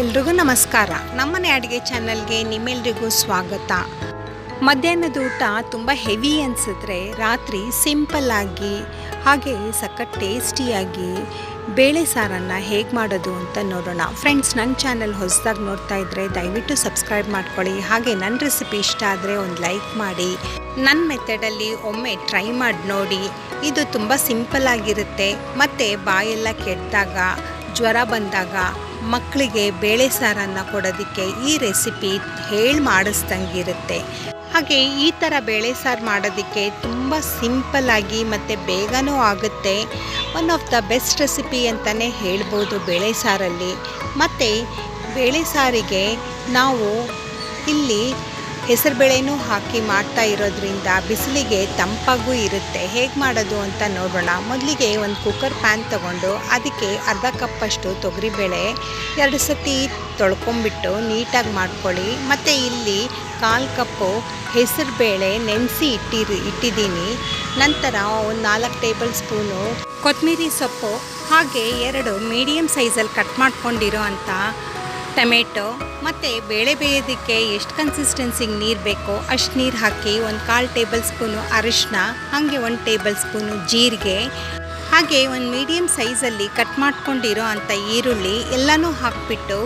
ಎಲ್ರಿಗೂ ನಮಸ್ಕಾರ. ನಮ್ಮನೆ ಅಡುಗೆ ಚಾನಲ್ಗೆ ನಿಮ್ಮೆಲ್ರಿಗೂ ಸ್ವಾಗತ. ಮಧ್ಯಾಹ್ನದ ಊಟ ತುಂಬ ಹೆವಿ ಅನಿಸಿದ್ರೆ ರಾತ್ರಿ ಸಿಂಪಲ್ಲಾಗಿ ಹಾಗೆ ಸಖತ್ ಟೇಸ್ಟಿಯಾಗಿ ಬೇಳೆ ಸಾರನ್ನು ಹೇಗೆ ಮಾಡೋದು ಅಂತ ನೋಡೋಣ. ಫ್ರೆಂಡ್ಸ್, ನನ್ನ ಚಾನಲ್ ಹೊಸದಾಗಿ ನೋಡ್ತಾ ಇದ್ದರೆ ದಯವಿಟ್ಟು ಸಬ್ಸ್ಕ್ರೈಬ್ ಮಾಡ್ಕೊಳ್ಳಿ. ಹಾಗೆ ನನ್ನ ರೆಸಿಪಿ ಇಷ್ಟ ಆದರೆ ಒಂದು ಲೈಕ್ ಮಾಡಿ. ನನ್ನ ಮೆಥಡಲ್ಲಿ ಒಮ್ಮೆ ಟ್ರೈ ಮಾಡಿ ನೋಡಿ. ಇದು ತುಂಬ ಸಿಂಪಲ್ಲಾಗಿರುತ್ತೆ ಮತ್ತು ಬಾಯೆಲ್ಲ ಕೆಟ್ಟಿದಾಗ, ಜ್ವರ ಬಂದಾಗ ಮಕ್ಕಳಿಗೆ ಬೇಳೆ ಸಾರನ್ನು ಕೊಡೋದಕ್ಕೆ ಈ ರೆಸಿಪಿ ಹೇಳಿ ಮಾಡಿಸ್ದಂಗಿರುತ್ತೆ. ಹಾಗೆ ಈ ಥರ ಬೇಳೆ ಸಾರು ಮಾಡೋದಕ್ಕೆ ತುಂಬ ಸಿಂಪಲ್ಲಾಗಿ ಮತ್ತು ಬೇಗನೂ ಆಗುತ್ತೆ. One of the best recipe ಅಂತಲೇ ಹೇಳ್ಬೋದು ಬೇಳೆ ಸಾರಲ್ಲಿ. ಮತ್ತು ಬೇಳೆ ಸಾರಿಗೆ ನಾವು ಇಲ್ಲಿ ಹೆಸರುಬೇಳೆನೂ ಹಾಕಿ ಮಾಡ್ತಾ ಇರೋದ್ರಿಂದ ಬಿಸಿಲಿಗೆ ತಂಪಾಗೂ ಇರುತ್ತೆ. ಹೇಗೆ ಮಾಡೋದು ಅಂತ ನೋಡೋಣ. ಮೊದಲಿಗೆ ಒಂದು ಕುಕ್ಕರ್ ಪ್ಯಾನ್ ತೊಗೊಂಡು ಅದಕ್ಕೆ ಅರ್ಧ ಕಪ್ಪಷ್ಟು ತೊಗರಿಬೇಳೆ 2 ಸತಿ ತೊಳ್ಕೊಂಬಿಟ್ಟು ನೀಟಾಗಿ ಮಾಡ್ಕೊಳ್ಳಿ. ಮತ್ತು ಇಲ್ಲಿ 1/4 ಕಪ್ಪು ಹೆಸರುಬೇಳೆ ನೆನೆಸಿ ಇಟ್ಟಿದ್ದೀನಿ. ನಂತರ ಒಂದು 4 ಟೇಬಲ್ ಸ್ಪೂನು ಕೊತ್ತಂಬರಿ ಸೊಪ್ಪು, ಹಾಗೆ 2 ಮೀಡಿಯಮ್ ಸೈಜಲ್ಲಿ ಕಟ್ ಮಾಡ್ಕೊಂಡಿರೋ ಅಂಥ ಟೊಮೆಟೊ, ಮತ್ತು ಬೇಳೆ ಬೇಯೋದಕ್ಕೆ ಎಷ್ಟು ಕನ್ಸಿಸ್ಟೆನ್ಸಿಗೆ ನೀರು ಬೇಕೋ ಅಷ್ಟು ನೀರು ಹಾಕಿ, ಒಂದು 1/4 ಟೇಬಲ್ ಸ್ಪೂನು ಅರಿಶಿನ, ಹಾಗೆ 1 ಟೇಬಲ್ ಸ್ಪೂನು ಜೀರಿಗೆ, ಹಾಗೆ ಒಂದು ಮೀಡಿಯಮ್ ಸೈಜಲ್ಲಿ ಕಟ್ ಮಾಡ್ಕೊಂಡಿರೋ ಅಂಥ ಈರುಳ್ಳಿ ಎಲ್ಲನೂ ಹಾಕಿಬಿಟ್ಟು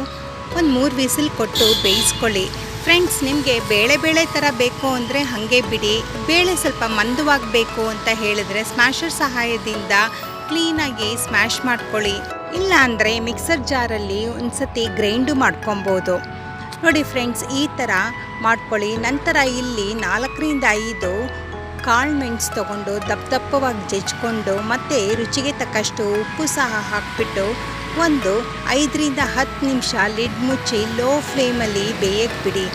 ಒಂದು 3 ವಿಸಿಲ್ ಕೊಟ್ಟು ಬೇಯಿಸ್ಕೊಳ್ಳಿ. ಫ್ರೆಂಡ್ಸ್, ನಿಮಗೆ ಬೇಳೆ ಥರ ಬೇಕು ಅಂದರೆ ಹಾಗೆ ಬಿಡಿ. ಬೇಳೆ ಸ್ವಲ್ಪ ಮಂದವಾಗಬೇಕು ಅಂತ ಹೇಳಿದ್ರೆ ಸ್ಮ್ಯಾಶರ್ ಸಹಾಯದಿಂದ ಕ್ಲೀನಾಗಿ ಸ್ಮ್ಯಾಶ್ ಮಾಡ್ಕೊಳ್ಳಿ. ಇಲ್ಲ ಅಂದರೆ ಮಿಕ್ಸರ್ ಜಾರಲ್ಲಿ ಒಂದು ಸತಿ ಗ್ರೈಂಡು ಮಾಡ್ಕೊಬೋದು. ನೋಡಿ ಫ್ರೆಂಡ್ಸ್, ಈ ಥರ ಮಾಡ್ಕೊಳ್ಳಿ. ನಂತರ ಇಲ್ಲಿ 4-5 ಕಾಳು ಮೆಣಸು ತೊಗೊಂಡು ದಪ್ಪವಾಗಿ ಜಜ್ಕೊಂಡು ಮತ್ತು ರುಚಿಗೆ ತಕ್ಕಷ್ಟು ಉಪ್ಪು ಸಹ ಹಾಕಿಬಿಟ್ಟು ಒಂದು 5-10 ನಿಮಿಷ ಲಿಡ್ ಮುಚ್ಚಿ ಲೋ ಫ್ಲೇಮಲ್ಲಿ ಬೇಯಕ್ಕೆ ಬಿಡಿ.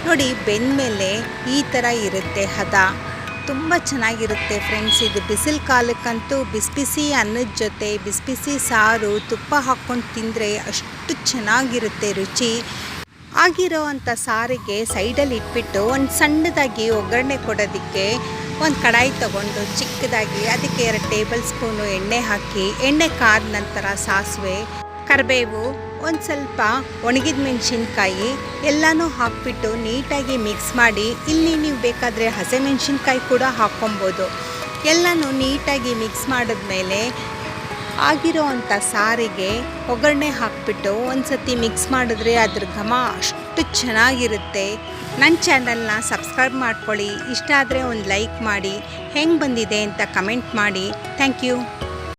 ನೋಡಿ, ಬೆಂದಮೇಲೆ ಈ ಥರ ಇರುತ್ತೆ ಹದ. ತುಂಬ ಚೆನ್ನಾಗಿರುತ್ತೆ ಫ್ರೆಂಡ್ಸ್. ಇದು ಬಿಸಿಲು ಕಾಲಕ್ಕಂತೂ ಬಿಸಿ ಅನ್ನದ ಜೊತೆ ಬಿಸಿ ಸಾರು ತುಪ್ಪ ಹಾಕ್ಕೊಂಡು ತಿಂದರೆ ಅಷ್ಟು ಚೆನ್ನಾಗಿರುತ್ತೆ ರುಚಿ. ಆಗಿರೋ ಅಂಥ ಸಾರಿಗೆ ಸೈಡಲ್ಲಿ ಇಟ್ಬಿಟ್ಟು ಒಂದು ಸಣ್ಣದಾಗಿ ಒಗ್ಗರಣೆ ಕೊಡೋದಕ್ಕೆ ಒಂದು ಕಡಾಯಿ ತೊಗೊಂಡು ಚಿಕ್ಕದಾಗಿ ಅದಕ್ಕೆ 2 ಟೇಬಲ್ ಸ್ಪೂನು ಎಣ್ಣೆ ಹಾಕಿ, ಎಣ್ಣೆ ಕಾದ ನಂತರ ಸಾಸಿವೆ, ಕರಿಬೇವು, ಒಂದು ಸ್ವಲ್ಪ ಒಣಗಿದ ಮೆಣಸಿನ್ಕಾಯಿ ಎಲ್ಲನೂ ಹಾಕಿಬಿಟ್ಟು ನೀಟಾಗಿ ಮಿಕ್ಸ್ ಮಾಡಿ. ಇಲ್ಲಿ ನೀವು ಬೇಕಾದರೆ ಹಸಿಮೆಣಸಿನ್ಕಾಯಿ ಕೂಡ ಹಾಕ್ಕೊಬೋದು. ಎಲ್ಲನೂ ನೀಟಾಗಿ ಮಿಕ್ಸ್ ಮಾಡಿದ್ಮೇಲೆ ಆಗಿರೋ ಅಂಥ ಸಾರಿಗೆ ಒಗ್ಗರಣೆ ಹಾಕಿಬಿಟ್ಟು ಒಂದು ಸತಿ ಮಿಕ್ಸ್ ಮಾಡಿದ್ರೆ ಅದ್ರ ಘಮ ಅಷ್ಟು ಚೆನ್ನಾಗಿರುತ್ತೆ. ನನ್ನ ಚಾನಲ್ನ ಸಬ್ಸ್ಕ್ರೈಬ್ ಮಾಡ್ಕೊಳ್ಳಿ. ಇಷ್ಟ ಆದರೆ ಒಂದು ಲೈಕ್ ಮಾಡಿ. ಹೆಂಗೆ ಬಂದಿದೆ ಅಂತ ಕಮೆಂಟ್ ಮಾಡಿ. Thank you.